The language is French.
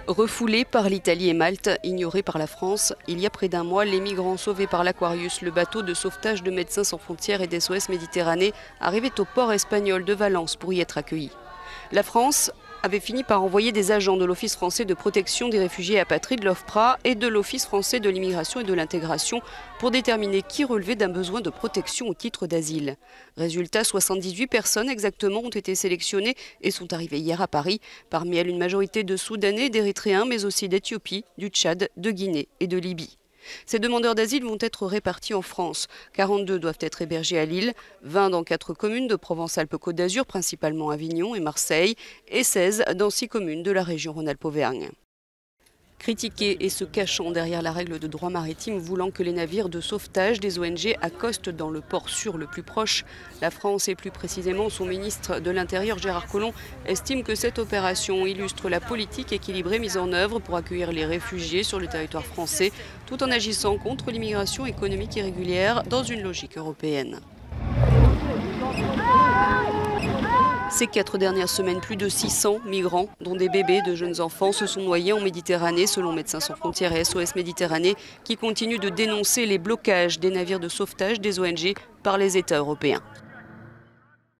Refoulés par l'Italie et Malte, ignorés par la France, il y a près d'un mois, les migrants sauvés par l'Aquarius, le bateau de sauvetage de Médecins sans frontières et d'SOS Méditerranée, arrivaient au port espagnol de Valence pour y être accueillis. La France avait fini par envoyer des agents de l'Office français de protection des réfugiés et apatrides, l'OFPRA, et de l'Office français de l'immigration et de l'intégration pour déterminer qui relevait d'un besoin de protection au titre d'asile. Résultat, 78 personnes exactement ont été sélectionnées et sont arrivées hier à Paris. Parmi elles, une majorité de Soudanais, d'Érythréens, mais aussi d'Éthiopie, du Tchad, de Guinée et de Libye. Ces demandeurs d'asile vont être répartis en France. 42 doivent être hébergés à Lille, 20 dans 4 communes de Provence-Alpes-Côte d'Azur, principalement Avignon et Marseille, et 16 dans 6 communes de la région Rhône-Alpes-Auvergne. Critiqués et se cachant derrière la règle de droit maritime voulant que les navires de sauvetage des ONG accostent dans le port sûr le plus proche, la France et plus précisément son ministre de l'Intérieur Gérard Collomb estime que cette opération illustre la politique équilibrée mise en œuvre pour accueillir les réfugiés sur le territoire français tout en agissant contre l'immigration économique irrégulière dans une logique européenne. Ces 4 dernières semaines, plus de 600 migrants, dont des bébés, de jeunes enfants, se sont noyés en Méditerranée, selon Médecins sans frontières et SOS Méditerranée, qui continuent de dénoncer les blocages des navires de sauvetage des ONG par les États européens.